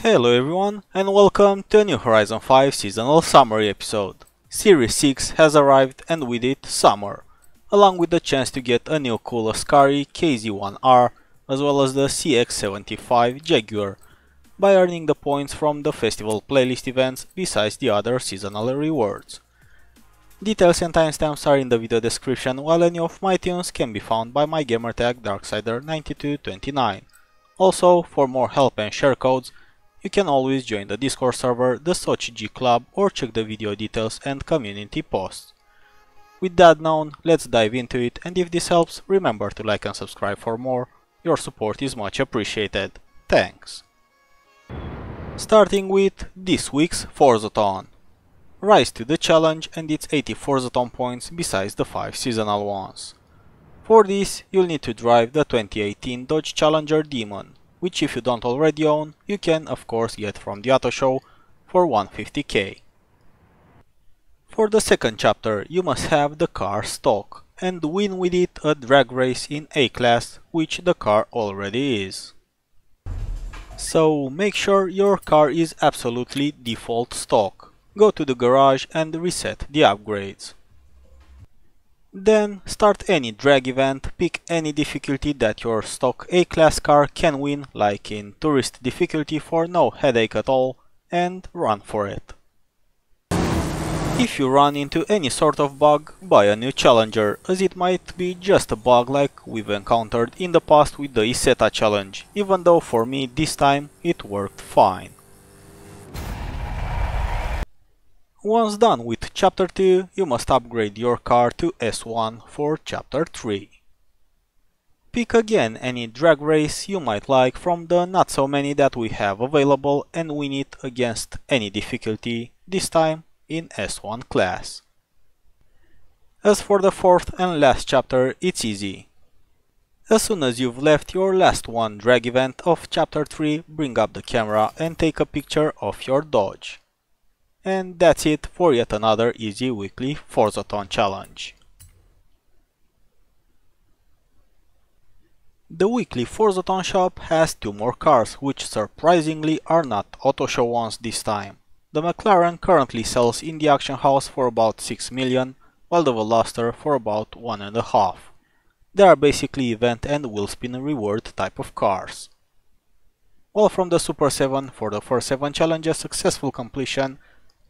Hello everyone, and welcome to a new Horizon 5 seasonal summary episode. Series 6 has arrived and with it summer, along with the chance to get a new cool Ascari Kz1R as well as the CX-75 Jaguar, by earning the points from the festival playlist events besides the other seasonal rewards. Details and timestamps are in the video description, while any of my tunes can be found by my gamertag Darksider9229. Also, for more help and share codes, you can always join the Discord server, the Sochi G Club, or check the video details and community posts. With that known, let's dive into it, and if this helps, remember to like and subscribe for more. Your support is much appreciated. Thanks. Starting with this week's Forzathon. Rise to the challenge and its 80 Forzathon points besides the 5 seasonal ones. For this, you'll need to drive the 2018 Dodge Challenger Demon, which if you don't already own, you can of course get from the auto show for 150k. For the second chapter, you must have the car stock, and win with it a drag race in A-Class, which the car already is. So make sure your car is absolutely default stock. Go to the garage and reset the upgrades. Then start any drag event, pick any difficulty that your stock A-Class car can win, like in Tourist difficulty for no headache at all, and run for it. If you run into any sort of bug, buy a new Challenger, as it might be just a bug like we've encountered in the past with the Isetta challenge, even though for me this time it worked fine. Once done with Chapter 2, you must upgrade your car to S1 for Chapter 3. Pick again any drag race you might like from the not so many that we have available and win it against any difficulty, this time in S1 class. As for the fourth and last chapter, it's easy. As soon as you've left your last one drag event of Chapter 3, bring up the camera and take a picture of your Dodge. And that's it for yet another easy weekly Forzathon challenge. The weekly Forzathon shop has two more cars, which surprisingly are not auto show ones this time. The McLaren currently sells in the auction house for about 6 million, while the Veloster for about 1.5. They are basically event and wheel spin reward type of cars. While from the Super 7 for the first 7 challenges successful completion,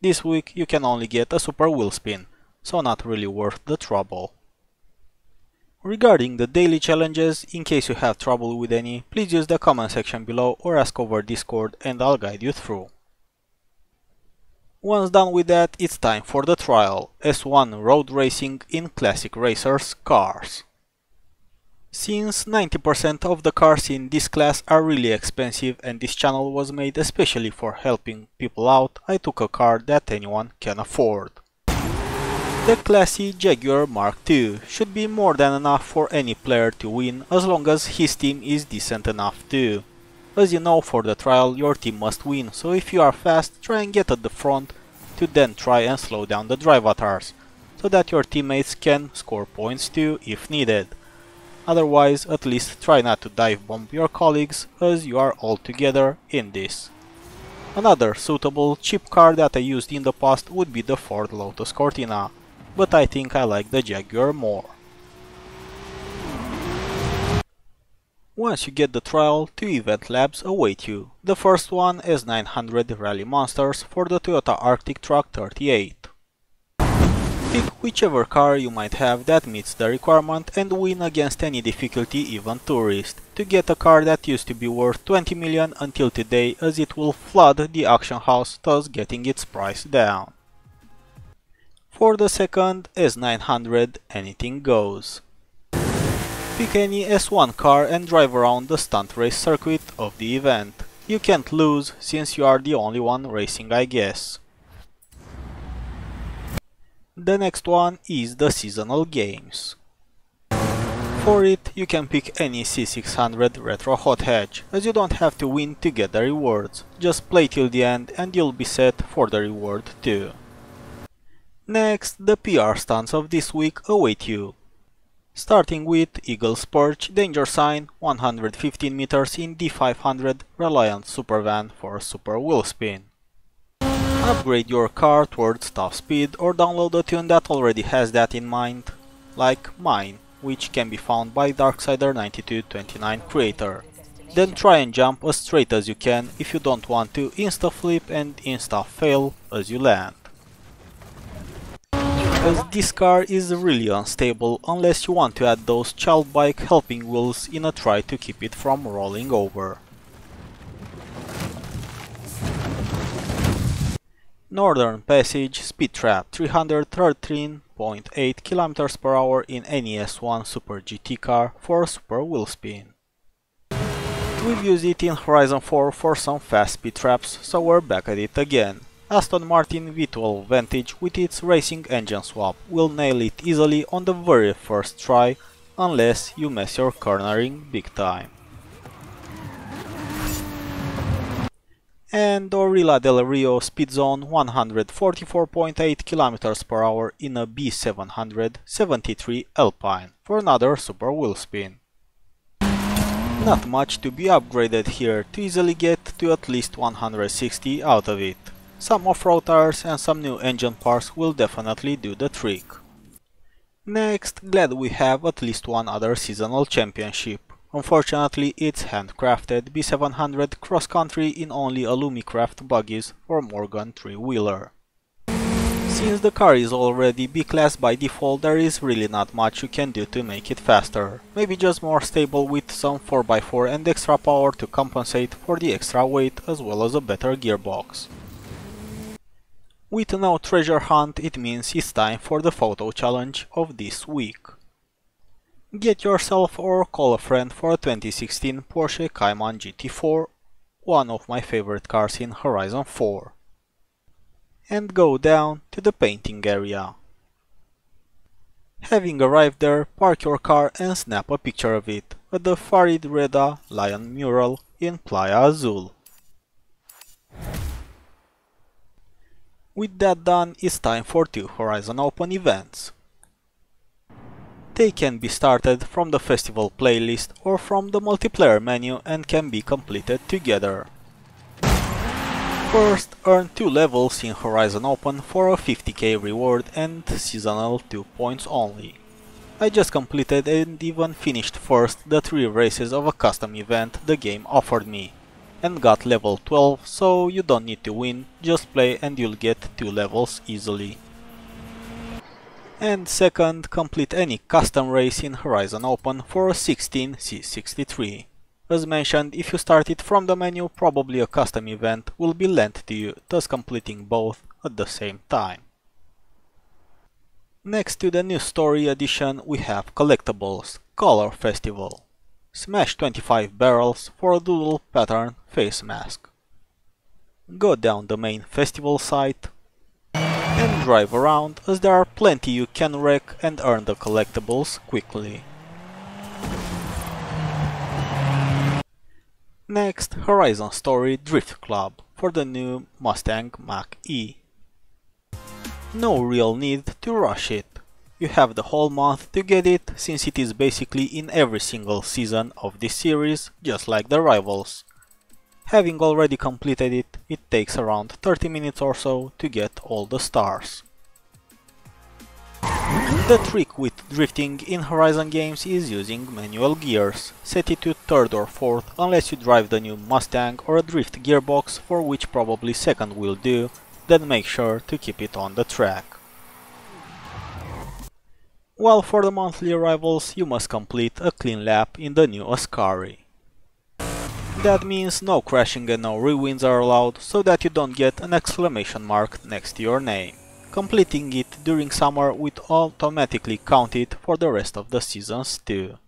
this week you can only get a super wheel spin, so not really worth the trouble. Regarding the daily challenges, in case you have trouble with any, please use the comment section below or ask over Discord and I'll guide you through. Once done with that, it's time for the trial, S1 road racing in classic racers cars. Since 90% of the cars in this class are really expensive and this channel was made especially for helping people out, I took a car that anyone can afford. The classy Jaguar Mark II should be more than enough for any player to win, as long as his team is decent enough too. As you know, for the trial your team must win, so if you are fast, try and get at the front to then try and slow down the drive avatars, so that your teammates can score points too if needed. Otherwise, at least try not to dive bomb your colleagues, as you are all together in this. Another suitable cheap car that I used in the past would be the Ford Lotus Cortina, but I think I like the Jaguar more. Once you get the trial, 2 event labs await you. The first one is 900 Rally Monsters for the Toyota Arctic Truck 38. Pick whichever car you might have that meets the requirement and win against any difficulty, even Tourist, to get a car that used to be worth 20 million until today, as it will flood the auction house, thus getting its price down. For the second S900, anything goes. Pick any S1 car and drive around the stunt race circuit of the event. You can't lose, since you are the only one racing, I guess. The next one is the seasonal games. For it, you can pick any C600 Retro Hot Hatch, as you don't have to win to get the rewards. Just play till the end and you'll be set for the reward too. Next, the PR stunts of this week await you. Starting with Eagle's Perch, Danger Sign, 115 meters in D500 Reliant Supervan for super wheel spin. Upgrade your car towards top speed or download a tune that already has that in mind, like mine, which can be found by Darksider9229 creator. Then try and jump as straight as you can if you don't want to insta-flip and insta-fail as you land, as this car is really unstable unless you want to add those child bike helping wheels in a try to keep it from rolling over. Northern Passage Speed Trap 313.8 km/h in NES1 Super GT car for super wheel spin. We've used it in Horizon 4 for some fast speed traps, so we're back at it again. Aston Martin V12 Vantage with its racing engine swap will nail it easily on the very first try, unless you mess your cornering big time. And Orilla del Rio Speedzone 144.8 km/h in a B773 Alpine for another super wheel spin. Not much to be upgraded here to easily get to at least 160 out of it. Some off-road tires and some new engine parts will definitely do the trick. Next, glad we have at least one other seasonal championship. Unfortunately, it's handcrafted B700 cross-country in only Alumicraft buggies for Morgan 3-wheeler. Since the car is already B-class by default, there is really not much you can do to make it faster. Maybe just more stable with some 4x4 and extra power to compensate for the extra weight as well as a better gearbox. With no treasure hunt, it means it's time for the photo challenge of this week. Get yourself or call a friend for a 2016 Porsche Cayman GT4, one of my favorite cars in Horizon 4. And go down to the painting area. Having arrived there, park your car and snap a picture of it at the Farid Reda Lion mural in Playa Azul. With that done, it's time for 2 Horizon Open events. They can be started from the festival playlist or from the multiplayer menu and can be completed together. First, earn 2 levels in Horizon Open for a 50k reward and seasonal 2 points only. I just completed and even finished first the 3 races of a custom event the game offered me, and got level 12, so you don't need to win, just play and you'll get 2 levels easily. And second, complete any custom race in Horizon Open for a 16 C63. As mentioned, if you start it from the menu, probably a custom event will be lent to you, thus completing both at the same time. Next to the new story edition we have Collectibles, Color Festival. Smash 25 barrels for a doodle pattern face mask. Go down the main festival site and drive around, as there are plenty you can wreck and earn the collectibles quickly. Next, Horizon Story Drift Club for the new Mustang Mach-E. No real need to rush it. You have the whole month to get it, since it is basically in every single season of this series, just like the rivals. Having already completed it, it takes around 30 minutes or so to get all the stars. The trick with drifting in Horizon games is using manual gears. Set it to 3rd or 4th unless you drive the new Mustang or a drift gearbox, for which probably 2nd will do, then make sure to keep it on the track. While for the monthly arrivals you must complete a clean lap in the new Ascari. That means no crashing and no rewinds are allowed, so that you don't get an exclamation mark next to your name. Completing it during summer will automatically count it for the rest of the seasons too.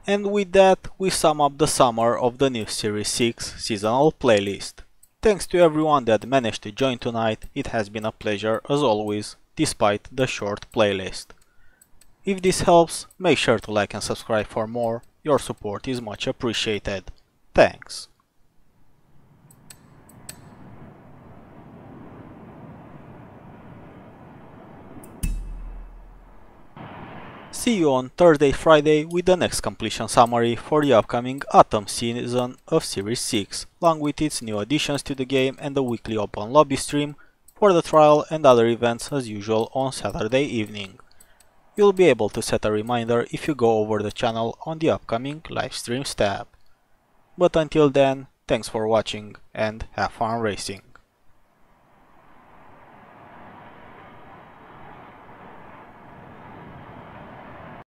And with that, we sum up the summer of the new Series 6 seasonal playlist. Thanks to everyone that managed to join tonight, it has been a pleasure as always, despite the short playlist. If this helps, make sure to like and subscribe for more, your support is much appreciated. Thanks. See you on Thursday, Friday with the next completion summary for the upcoming autumn season of Series 6, along with its new additions to the game and the weekly open lobby stream for the trial and other events as usual on Saturday evening. You'll be able to set a reminder if you go over the channel on the upcoming live streams tab. But until then, thanks for watching and have fun racing.